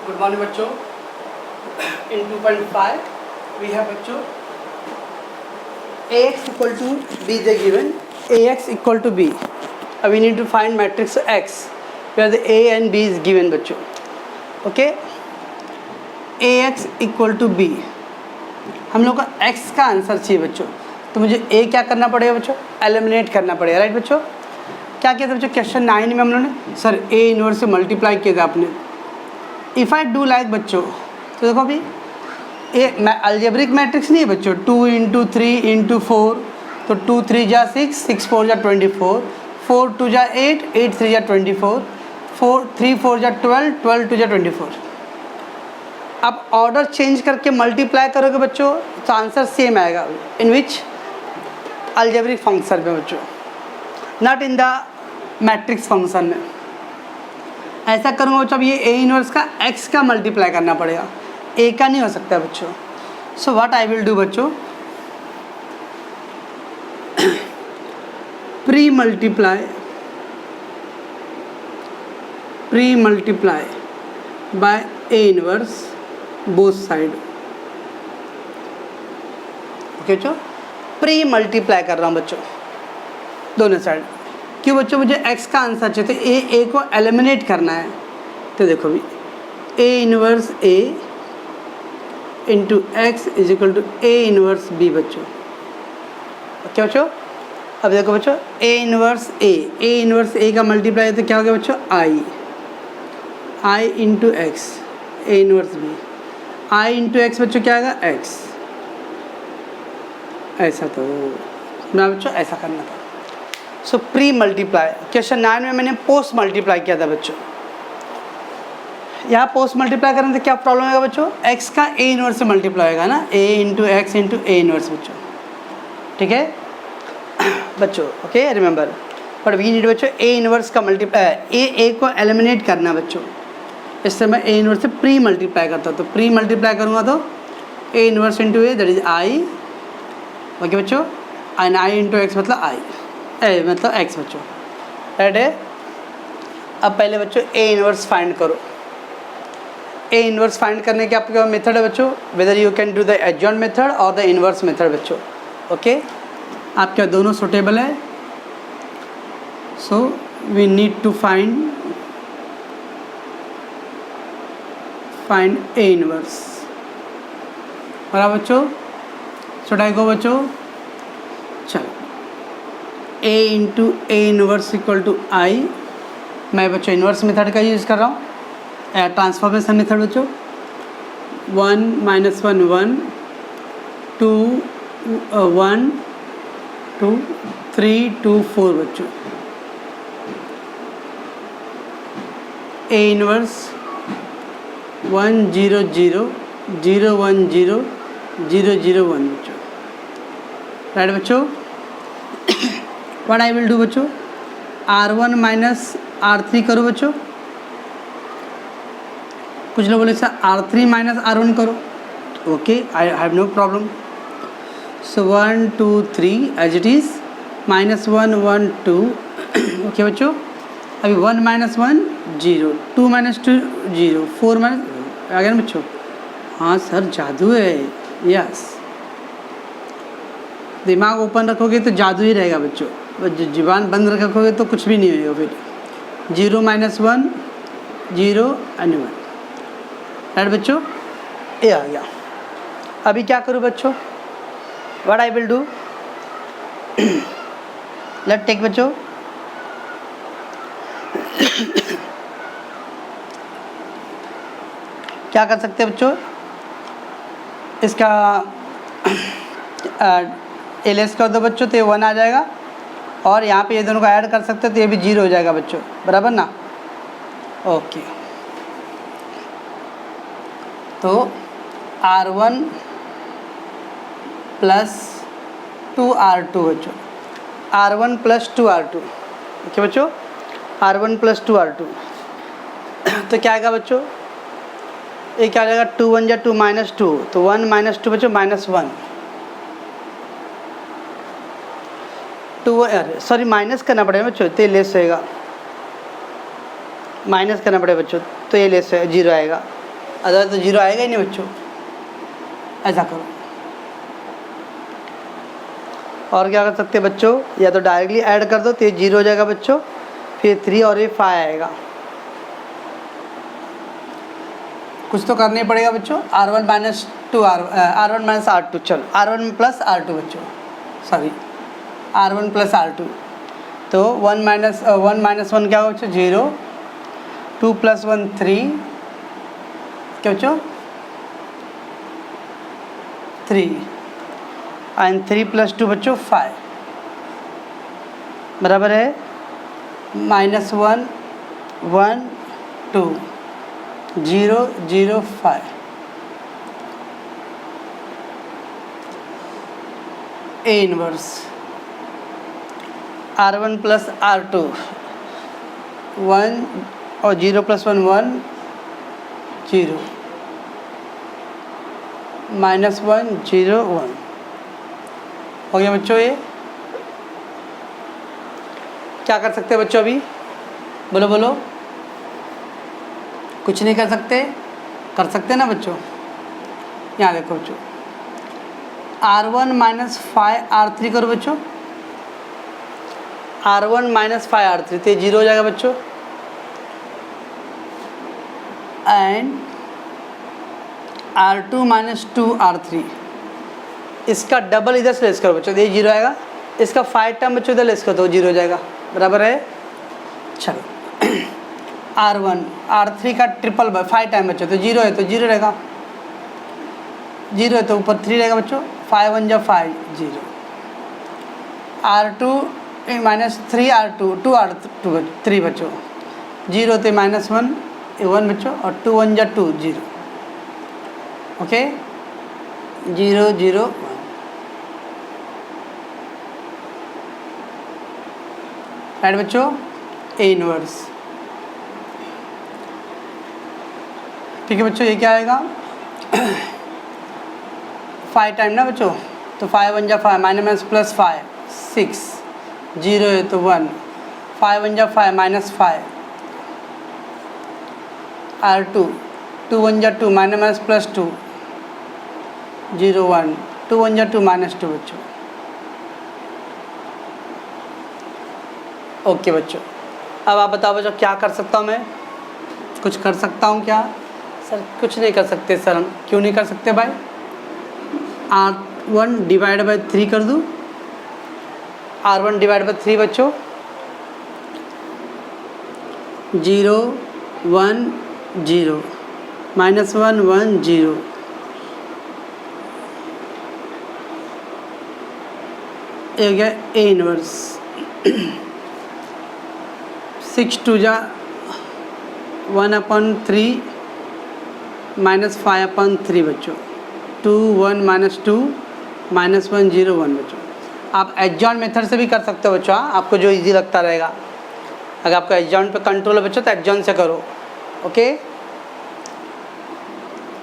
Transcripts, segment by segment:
Good morning बच्चों। इन 2.5 we have बच्चों ax equal to b is given, ax equal to b. We need to find matrix x where the a and b is given बच्चों. Okay, ax equal to b हम लोग का x का answer चाहिए बच्चों. तो मुझे a क्या करना पड़ेगा बच्चों? एलिमिनेट करना पड़ेगा, राइट बच्चों. क्या किया था बच्चों? क्वेश्चन 9 में हम लोगों ने सर a इनवर्स से मल्टीप्लाई किया था आपने. इफ़ आई डू लाइक बच्चों, तो देखो अभी ए अलजेब्रिक मैट्रिक्स नहीं है बच्चों. 2 इंटू 3 इंटू 4, तो 2 3 जा 6, 6 4 जा 24, 4 2 जा 8, 8 3 जा 24, 4 3 4 जा 12, 12 2 जा 24. अब ऑर्डर चेंज करके मल्टीप्लाई करोगे बच्चों तो आंसर सेम आएगा. इन विच अलजेब्रिक फंक्शन में बच्चों, not in the matrix function में. ऐसा करूँगा बच्चों, अब ये ए इनवर्स का एक्स का मल्टीप्लाई करना पड़ेगा, ए का नहीं हो सकता बच्चों. So what I will do बच्चों, pre multiply by A inverse both side. Okay बच्चों, प्री मल्टीप्लाई कर रहा हूँ बच्चों दोनों साइड. क्यों बच्चों? मुझे x का आंसर चाहिए, तो ए को एलिमिनेट करना है. तो देखो भी A inverse a into x is equal to A inverse b बच्चों. ओके बच्चों, अब देखो बच्चों ए इनवर्स a का मल्टीप्लाई तो क्या हो गया बच्चों? i into x, A inverse b, i into x बच्चों क्या आएगा? x. ऐसा तो ना बच्चों, ऐसा करना था. सो प्री मल्टीप्लाई, क्वेश्चन 9 में मैंने पोस्ट मल्टीप्लाई किया था बच्चों. यहाँ पोस्ट मल्टीप्लाई करने से क्या प्रॉब्लम होगा बच्चों? x का a इनवर्स से मल्टीप्लाई होगा ना, a into x into A inverse बच्चों. ठीक है बच्चों, okay remember. But we need बच्चों ए इनवर्स का मल्टीप्लाई, ए को एलिमिनेट करना बच्चों. इससे मैं ए इनवर्स से प्री मल्टीप्लाई करता हूँ. तो प्री मल्टीप्लाई करूँगा तो A inverse into A that is I. Okay बच्चों, एंड आई इंटू एक्स मतलब आई, मतलब x बच्चों, राइट है. अब पहले बच्चों ए इनवर्स फाइंड करो. ए इनवर्स फाइंड करने के आपके मेथड है बच्चों, whether you can do the adjoint method और द इनवर्स मेथड बच्चों. ओके, आपके दोनों सुटेबल है. So we need to find A inverse. बराबर बच्चों, शुड आई गो बच्चों? चलो a into A inverse equal to I. मैं बच्चों इनवर्स मेथड का यूज़ कर रहा हूँ, ट्रांसफॉर्मेशन मेथड बच्चों. 1 -1 1 2 1 2 3 2 4 बच्चों. ए इनवर्स 1 0 0 0 1 0 0 0 1 बच्चों, राइट बच्चों. व्हाट आई विल डू बच्चों, R1 माइनस R3 करो बच्चों. कुछ लोग बोले सर R3 माइनस R1 करो. Okay, I have no problem. So 1 2 3 as it is, -1 1 2. Okay बच्चों, अभी 1 - 1 0, 2 - 2 0, 4 माइनस आ गया ना बच्चों. हाँ सर जादू है. यस, दिमाग ओपन रखोगे तो जादू ही रहेगा बच्चों. जुबान बंद रखोगे तो कुछ भी नहीं होगा. फिर 0 - 1 0 एंड 1, राइट बच्चों. ये आ गया. अभी क्या करूँ बच्चों? What I will do, let take बच्चों क्या कर सकते हैं बच्चों, इसका एलएस कर दो बच्चों तो ये 1 आ जाएगा. और यहाँ पे ये दोनों को ऐड कर सकते हैं तो ये भी 0 हो जाएगा बच्चों, बराबर ना. ओके, तो R1 प्लस 2R2 बच्चों, R1 प्लस 2R2. ओके बच्चों, R1 प्लस 2R2 तो क्या आएगा बच्चों? ये क्या आ जाएगा? 2 1 जा 2 -2, तो 1 - 2 बच्चों -1. 2 सॉरी माइनस करना पड़ेगा बच्चों, तो ये लेस होएगा. माइनस करना पड़ेगा बच्चों, तो ये लेस 0 आएगा. अदर तो जीरो आएगा ही नहीं बच्चों। ऐसा करो। और क्या कर सकते हैं बच्चों, या तो डायरेक्टली ऐड कर दो तो ये जीरो हो जाएगा बच्चों, फिर 3 और ये 5 आएगा। कुछ तो करना ही पड़ेगा बच्चों। R1 माइनस R2, चलो R1 प्लस R2 बच्चों, सॉरी R1 प्लस R2, तो 1 माइनस 1 क्या होगा बच्चों, 0, 2 प्लस 1 3, क्या बच्चों 3, एंड 3 प्लस 2 बच्चों 5, बराबर है -1 1 2 0 0 5। A inverse R1 plus R2 1 और 0 प्लस 1 1 0, -1 0 1 हो गया बच्चों। ये क्या कर सकते हैं बच्चों अभी, बोलो बोलो। कुछ नहीं कर सकते, कर सकते ना बच्चों। यहाँ देखो बच्चों, R1 माइनस 5 R3 करो बच्चों, R1 माइनस 5 R3 तो 0 हो जाएगा बच्चों, एंड R2 माइनस 2 R3, इसका डबल इधर से लेस करो बच्चों, ये 0 आएगा। इसका 5 टर्म बच्चों इधर लेस करो तो 0 हो जाएगा, बराबर है। चलो R1 R3 का ट्रिपल 5 टाइम बच्चों तो 0 है तो 0 रहेगा, 0 है तो ऊपर 3 रहेगा बच्चों, 5 1 जा 5 0, R2 माइनस 3 R2 2 R2 3 बच्चों, 0 तो -1 1 बच्चों, और 2 1 जा 2 0, ओके 0 0 1। राइट बच्चों, A इनवर्स। ठीक है बच्चों, ये क्या आएगा 5 टाइम ना बच्चों, तो 5 1 जा 5 माइनस प्लस 5 6, 0 है तो 1, 5 1 जा 5 -5 R2 2 1 जा 2 माइनस प्लस 2 0 1, 2 1 जा 2 -2 बच्चों। ओके बच्चों, अब आप बताओ बच्चों क्या कर सकता हूँ मैं, कुछ कर सकता हूँ क्या? सर कुछ नहीं कर सकते सर। हम क्यों नहीं कर सकते भाई? R1 डिवाइड बाई 3 कर दूँ, R1 डिवाइड बाई 3 बच्चों, 0 1 0 -1 1 0, ये हो गया A इनवर्स। 6 2 जा 1/3 -5/3 बच्चों, 2 1 -2 -1 0 1 बच्चों। आप एडजॉइंट मेथड से भी कर सकते हो बच्चों, आपको जो इजी लगता रहेगा। अगर आपको एडजॉइंट पे कंट्रोल है बच्चों तो एडजॉइंट से करो, ओके।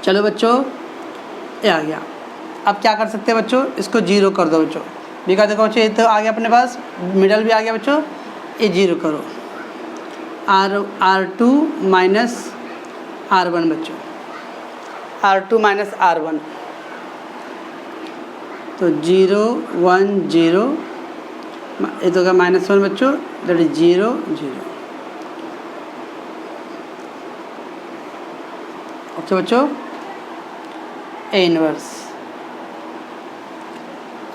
चलो बच्चों, ये आ गया। अब क्या कर सकते हैं बच्चों, इसको 0 कर दो बच्चों। देखा देखो बच्चों, ये तो आ गया अपने पास, मिडल भी आ गया बच्चों, ये 0 करो। R2 माइनस R1 बच्चों, R2 माइनस R1 तो 0 1 0, ये तो क्या -1 बच्चों, दैट इज 0 0। ओके बच्चों, A inverse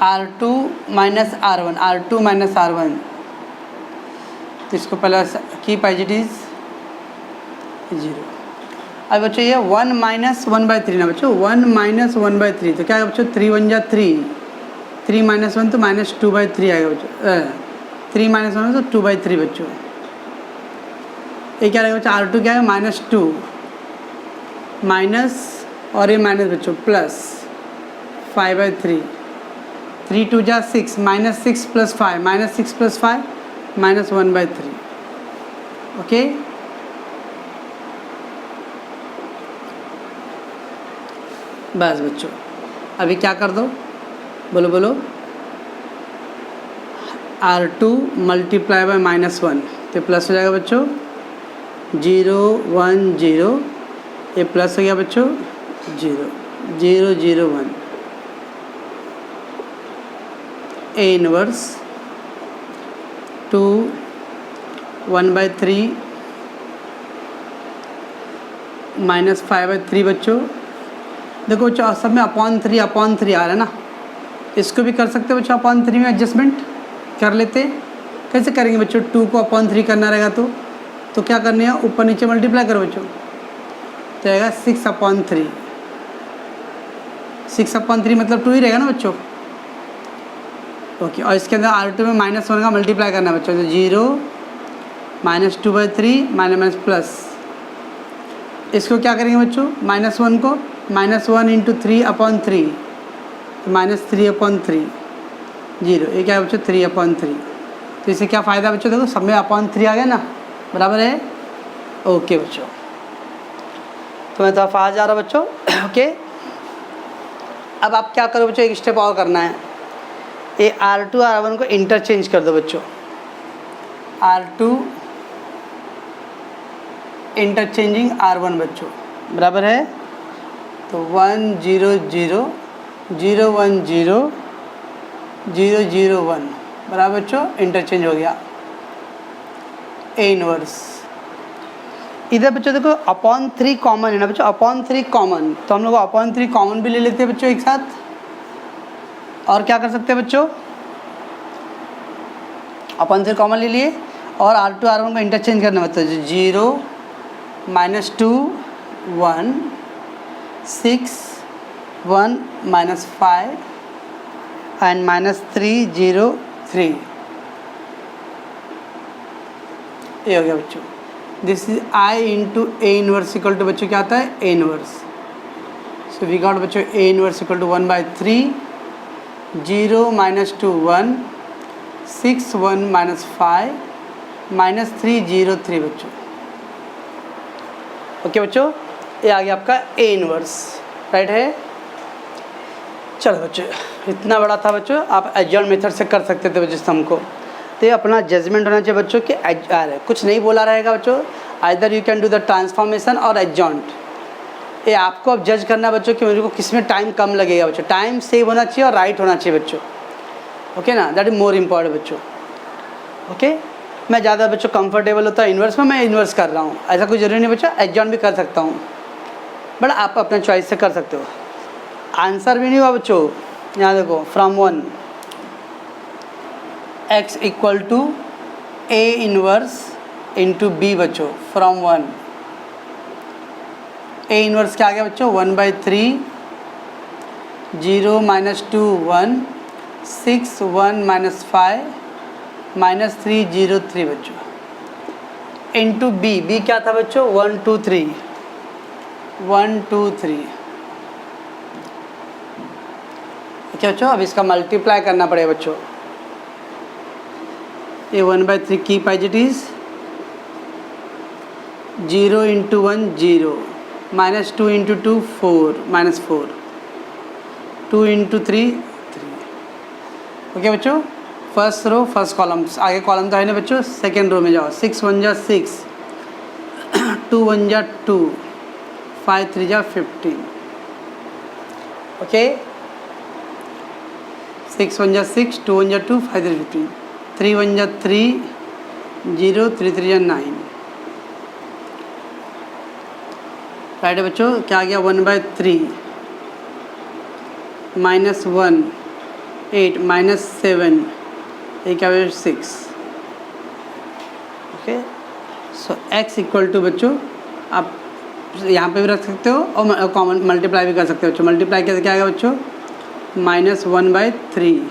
R2 minus R1, R2 minus R1, तो इसको पहले कीप एज इट इज 0। अब बच्चों ये 1 माइनस 1/3 ना बच्चों, 1 माइनस 1/3 तो क्या है बच्चों, 3 1 जा 3, 3 -1 तो -2/3 आएगा बच्चों, 3 -1 तो 2/3 बच्चों। ये क्या रहेगा बच्चों, R2 क्या है -2 माइनस, और ये माइनस बच्चों प्लस 5/3, 3 2 जा 6 -6 + 5 -6 + 5 -1/3, ओके। बस बच्चों, अभी क्या कर दो, बोलो बोलो। R2 मल्टीप्लाई बाय -1 तो प्लस हो जाएगा बच्चों, 0 1 0, ये प्लस हो गया बच्चों 0 0 0 1 ए इनवर्स 2 1/3 -5/3 बच्चों। देखो बच्चों सब में अपॉन 3 आ रहा है ना, इसको भी कर सकते हो बच्चों अपॉन 3 में एडजस्टमेंट कर लेते। कैसे करेंगे बच्चों, 2 को अपॉन 3 करना रहेगा तो क्या करने है, ऊपर नीचे मल्टीप्लाई करो बच्चों, तो आएगा 6/3। 6/3 मतलब 2 ही रहेगा ना बच्चों। ओके, और इसके अंदर R2 में -1 का मल्टीप्लाई करना है बच्चों, तो 0 -2/3 माइनस प्लस। इसको क्या करेंगे बच्चों, -1 को -1 × 3/3 तो -3/3 0, ये क्या है बच्चों 3/3। तो इससे क्या फ़ायदा बच्चों, देखो सब में अपॉन 3 आ गया ना, बराबर है। ओके बच्चों, तो मैं तो आ जा रहा बच्चों। ओके, अब आप क्या करो बच्चों, एक स्टेप और करना है, ये R2 R1 को इंटरचेंज कर दो बच्चों। R2 इंटरचेंजिंग R1 बच्चों, बराबर है। तो 1 0 0 0 1 0 0 0 1 बराबर बच्चों, इंटरचेंज हो गया ए इनवर्स। इधर बच्चों देखो अपॉन 3 कॉमन है ना बच्चों, अपॉन 3 कॉमन, तो हम लोग अपॉन 3 कॉमन भी ले लेते हैं बच्चों एक साथ। और क्या कर सकते हैं बच्चों, अपॉन 3 कॉमन ले लिए और R2 R1 को इंटरचेंज करना मतलब 0 -2 1 6 1 -5 एंड -3 0 3। ये हो गया बच्चों, this is I × A inverse equal to बच्चों क्या आता है, A inverse. So we got बच्चों A इनवर्स इक्वल टू 1/3 0 -2 1 6 1 -5 -3 0 3 बच्चों। ओके बच्चों, ये आ गया आपका A इनवर्स, राइट है। चलो बच्चों, इतना बड़ा था बच्चों, आप एडजॉइंट मेथड से कर सकते थे बच्चों सम को। तो ये अपना जजमेंट होना चाहिए बच्चों कि कुछ नहीं बोला रहेगा बच्चों, either you can do the transformation और एडजॉइंट। ये आपको अब जज करना बच्चों कि मेरे को किस में टाइम कम लगेगा बच्चों, टाइम सेव होना चाहिए और राइट होना चाहिए बच्चों। ओके ना, दैट इज मोर इम्पॉर्टेंट बच्चों। ओके, मैं ज़्यादा बच्चों कंफर्टेबल होता है इन्वर्स में, मैं इन्वर्स कर रहा हूँ, ऐसा कोई ज़रूरी नहीं बच्चों, एडजॉइंट भी कर सकता हूँ, बट आप अपने चॉइस से कर सकते हो। आंसर भी नहीं हुआ बच्चों, यहाँ देखो from 1 x equal to A inverse into B बच्चों, फ्रॉम 1 A इनवर्स क्या आ गया बच्चों 1/3 0 -2 1 6 1 -5 -3 0 3 बच्चों, इंटू B क्या था बच्चों 1 2 3 1 2 3। अच्छा बच्चों, अब इसका मल्टीप्लाई करना पड़ेगा बच्चों। ये 1/3 की पाइजिटीज 0 × 1 0 -2 × 2 4 -4 2 × 3 3। ओके बच्चों, फर्स्ट रो फर्स्ट कॉलम, आगे कॉलम तो है ना बच्चों, सेकेंड रो में जाओ। 6 1 जा 6 2 1 जा 2 5 3 जा 15। ओके, 6 1 जा 6 2 1 जा 2 5 3 15 3 1 जा 3 0 3 3 जा 9। राइट है बच्चों, क्या आ गया 1/3 -1 8 -7 ये क्या है 6। Okay, so x equal to बच्चों आप यहाँ पे भी रख सकते हो और कॉमन मल्टीप्लाई भी कर सकते हो बच्चों। मल्टीप्लाई कैसे क्या आएगा बच्चों -1/3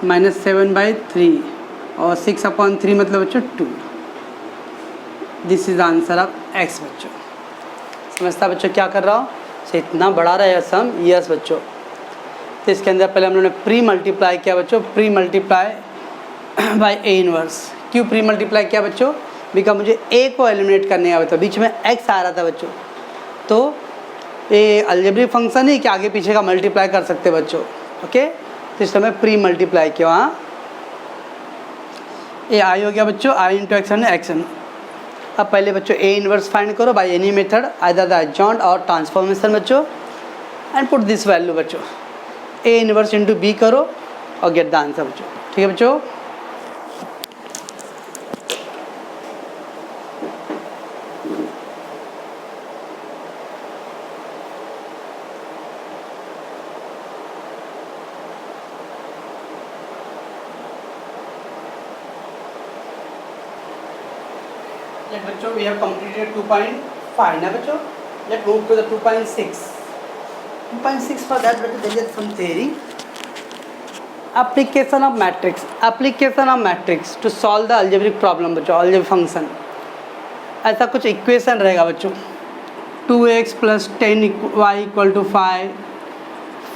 -7/3 और 6/3 मतलब बच्चों 2। This is answer of x बच्चों। समझता बच्चों क्या कर रहा हूँ, से इतना बड़ा रहेगा सम, यस बच्चों। तो इसके अंदर पहले हम लोगों ने प्री मल्टीप्लाई किया बच्चों, pre multiply bye A inverse. क्यों प्री मल्टीप्लाई किया बच्चों, बिकॉज मुझे A को एलिमिनेट करने आया था, बीच में x आ रहा था बच्चों, तो ये अलजेब्रिक फंक्शन है कि आगे पीछे का मल्टीप्लाई कर सकते बच्चों। ओके, तो इस समय प्री मल्टीप्लाई किया। हाँ, ये आई हो गया बच्चों, i × x है, अब पहले बच्चों ए इनवर्स फाइंड करो by any method either the adjoint और ट्रांसफॉर्मेशन बच्चों, एंड पुट दिस वैल्यू बच्चों ए इनवर्स इंटू बी करो और गेट द आंसर बच्चों। ठीक है बच्चों, बच्चों we have completed 2.5 ना बच्चों, let's move to the 2.6. 2.6 for that बच्चों there is some theory. Application of matrix to solve the algebraic problem बच्चों, algebraic function. ऐसा कुछ इक्वेशन रहेगा बच्चों, 2x plus 10y equal to 5,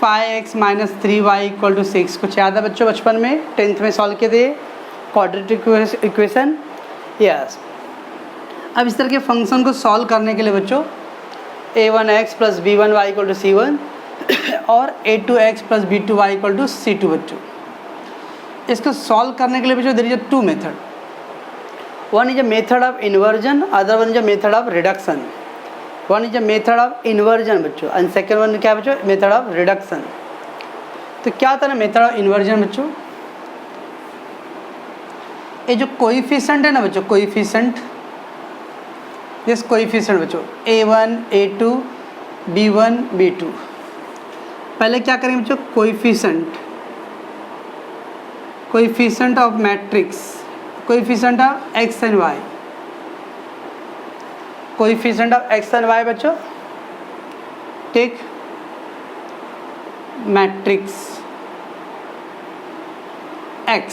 5x minus 3y equal to 6. कुछ याद है बच्चों बचपन में 10th में सॉल्व किए थे क्वाड्रेटिक इक्वेशन? यस। अब इस तरह के फंक्शन को सॉल्व करने के लिए बच्चों a1x plus b1y equal to c1 और a2x plus b2y equal to c2 बच्चों, इसको सॉल्व करने के लिए बच्चों there is two method, one is a method of inversion, other one is a method of reduction. One is a method of inversion बच्चों and second one क्या बच्चों, method of reduction. तो क्या था ना मेथड ऑफ इन्वर्जन बच्चों, ये जो कोएफिशिएंट है ना बच्चों, कोएफिशिएंट, दिस कोएफिशिएंट बच्चों a1 a2 b1 b2, पहले क्या करेंगे बच्चों, coefficient of matrix, coefficient of x and y, coefficient of x and y बच्चों, टेक मैट्रिक्स x,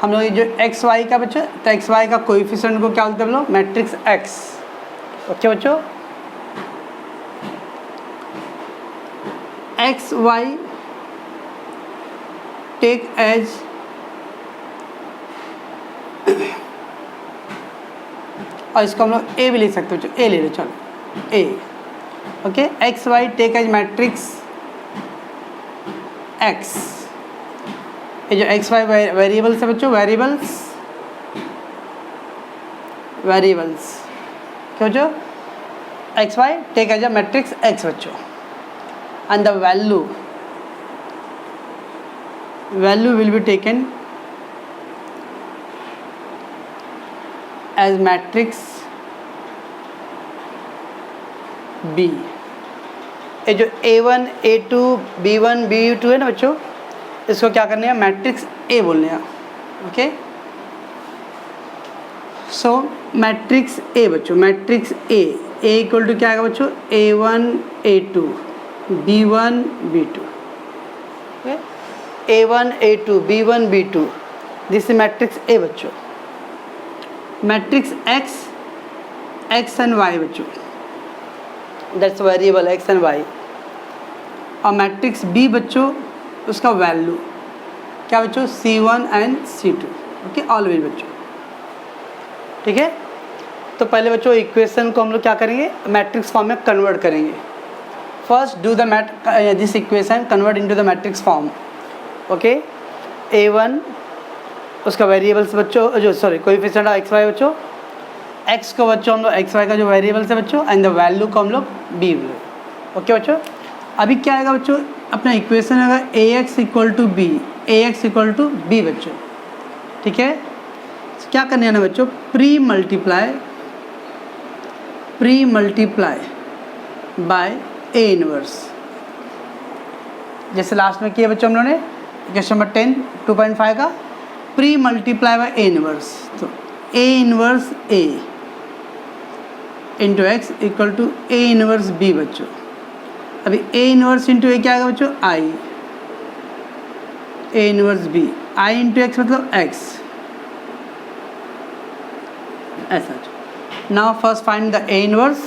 हम लोग ये जो एक्स वाई का बच्चों, तो एक्स वाई का कोएफिशिएंट को क्या बोलते हैं हम लोग, मैट्रिक्स एक्स। ओके बच्चों, एक्स वाई टेक एज और इसको हम लोग ए भी ले सकते हो बच्चों, ए ले लो चलो A. Okay, X Y take as matrix X, ये जो एक्स वाई वेरिएबल्स है बच्चों, वेरिएबल्स क्या बच्चों, X Y take as a matrix X बच्चों, and the value will be taken as matrix B. ये जो a1 a2 b1 b2 है ना बच्चों, इसको क्या करने हैं, मैट्रिक्स ए बोलने हैं। ओके, सो मैट्रिक्स ए बच्चों, मैट्रिक्स ए इक्वल टू क्या आएगा बच्चों, a1 a2 b1 b2, a1 a2 b1 b2, this is matrix A बच्चों। मैट्रिक्स x एंड y बच्चों, that's variable x and y, और matrix B बच्चों उसका value क्या बच्चों, c1 and c2। Okay, always बच्चों। ठीक है, तो पहले बच्चों इक्वेशन को हम लोग क्या करेंगे, मैट्रिक्स फॉर्म में कन्वर्ट करेंगे। First do the this equation convert into the matrix form. Okay, a1 उसका वेरिएबल्स बच्चों, जो sorry coefficient of x y बच्चों, एक्स को बच्चों हम लोग एक्स वाई का जो वेरिएबल्स है बच्चों, एंड द वैल्यू को हम लोग बी। ओके बच्चों, अभी क्या आएगा बच्चों, अपना इक्वेशन आएगा ax equal to B, ax equal to B बच्चों। ठीक है, तो क्या करना है ना बच्चों, pre multiply by A inverse, जैसे लास्ट में किया बच्चों हम लोगों ने क्वेश्चन नंबर 10 2.5 का, pre multiply by A inverse, तो A inverse A into X equal to A inverse B बच्चों। अभी ए इनवर्स इंटू ए क्या आएगा बच्चों, I, A inverse B, I into X मतलब एक्स, ऐसा। Now first find the A inverse,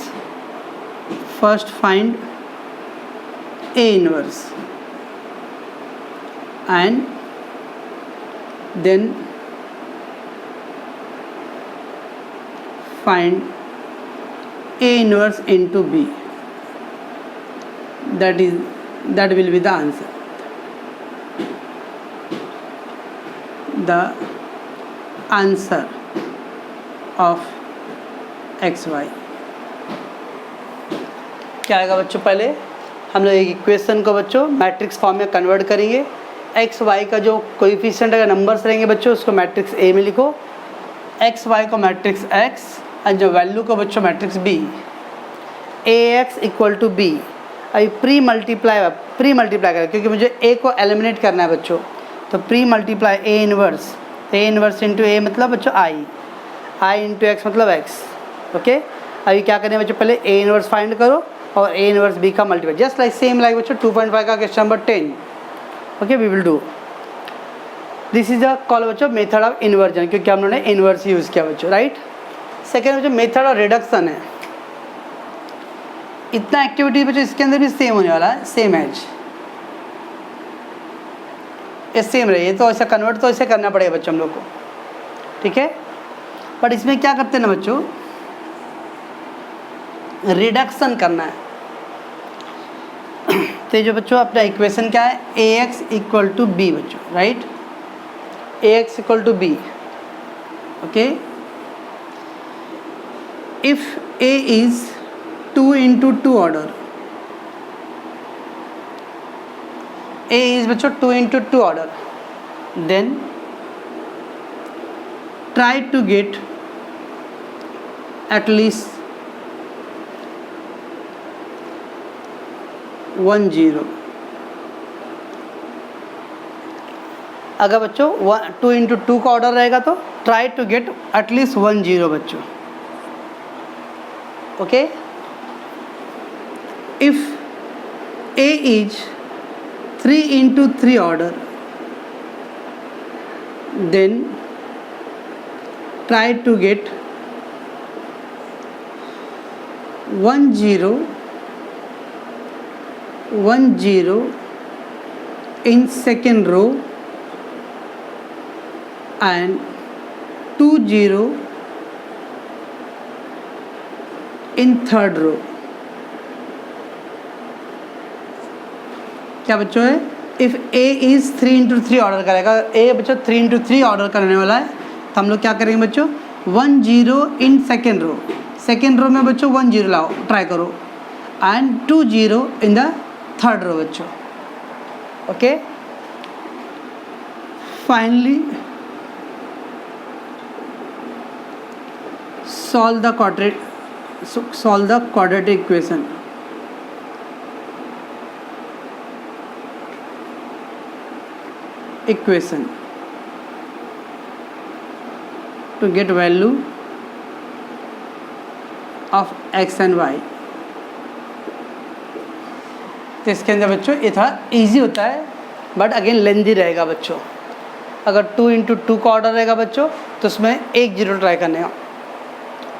first find A inverse and then find A inverse into B, that will be the answer. The answer of x y. क्या आएगा बच्चों, पहले हम लोग एक equation को बच्चों मैट्रिक्स फॉर्म में कन्वर्ट करेंगे। एक्स वाई का जो कोएफिशिएंट अगर नंबर्स रहेंगे बच्चों उसको मैट्रिक्स ए में लिखो, एक्स वाई को मैट्रिक्स एक्स और जो वैल्यू को बच्चों matrix B. A x equal to B, अभी प्री मल्टीप्लाई करें क्योंकि मुझे ए को एलिमिनेट करना है बच्चों, तो pre multiply A inverse into A मतलब बच्चों आई इंटू एक्स मतलब एक्स। ओके, अभी क्या करना है बच्चों, पहले ए इनवर्स फाइंड करो और ए इनवर्स बी का multiply, just like same like बच्चों 2.5 का question number 10। Okay, we will do this is a call बच्चों मेथड ऑफ इन्वर्जन, क्योंकि हम लोगों ने इन्वर्स यूज़ किया बच्चों, राइट। सेकेंड बच्चों मेथड ऑफ रिडक्शन है। इतना एक्टिविटी बच्चों इसके अंदर भी सेम होने वाला है, सेम एज ये सेम रही है, तो ऐसा कन्वर्ट तो ऐसे करना पड़ेगा बच्चों हम लोग को, ठीक है। बट इसमें क्या करते हैं ना बच्चों, रिडक्शन करना है। तो जो बच्चों अपना इक्वेशन क्या है, A x equal to B बच्चों, right. A x equal to B, okay. If A is 2 into 2 order, A is बच्चों 2 into 2 order, then try to get at least 1 0। अगर बच्चों 2 into 2 का ऑर्डर रहेगा तो ट्राई टू गेट एटलीस्ट 1 0 बच्चों, okay. If A is 3 into 3 order, then try to get 1 0 1 0 in second row and 2 0 in third row। क्या बच्चों है, if A is 3 into 3 order करेगा, ए बच्चों 3 into 3 ऑर्डर करने वाला है, तो हम लोग क्या करेंगे बच्चों 1 0 इन सेकेंड रो में बच्चों 1 0 लाओ, ट्राई करो, and 2 0 in the third row बच्चों, okay. Finally solve the quadratic equation. To get value of x and y। तो इसके अंदर बच्चों ये थोड़ा ईजी होता है बट अगेन लेंदी रहेगा बच्चों। अगर 2 into 2 का ऑर्डर रहेगा बच्चों तो उसमें 1 0 ट्राई करने का।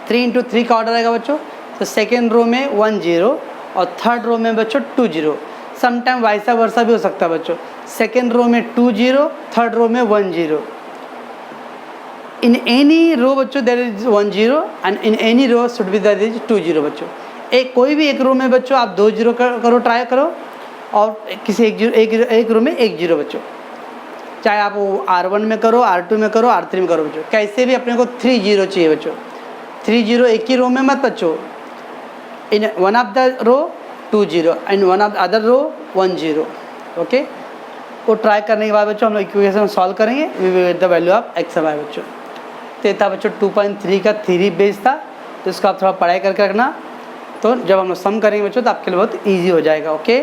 3 into 3 का ऑर्डर रहेगा बच्चों तो सेकेंड रो में 1 0 और थर्ड रो में बच्चों 2 0। समटाइम वाइसा वर्सा भी हो सकता है बच्चों, सेकेंड रो में 2 0, थर्ड रो में 1 0। इन एनी रो बच्चों there is 1 0 and in any row should be there is 2 0 बच्चों। कोई भी एक रो में बच्चों आप 2 0 करो, ट्राई करो, और किसी एक रो में 1 0 बच्चों, चाहे आप R1 में करो, R2 में करो, R3 में करो बच्चों, कैसे भी अपने को 3 0 चाहिए बच्चों। 3 0 एक ही रो में मत बच्चों, in one of the row 2 0 and one of the other row 1 0, okay. वो ट्राई करने के बाद बच्चों हम लोग इक्वेशन सॉल्व करेंगे, we will get the value of x y बच्चों। तो था बच्चों 2.3 का थ्योरी बेस था, तो इसको आप थोड़ा पढ़ाई करके रखना, तो जब हम लोग सम करेंगे बच्चों तो आपके लिए बहुत ईजी हो जाएगा, ओके।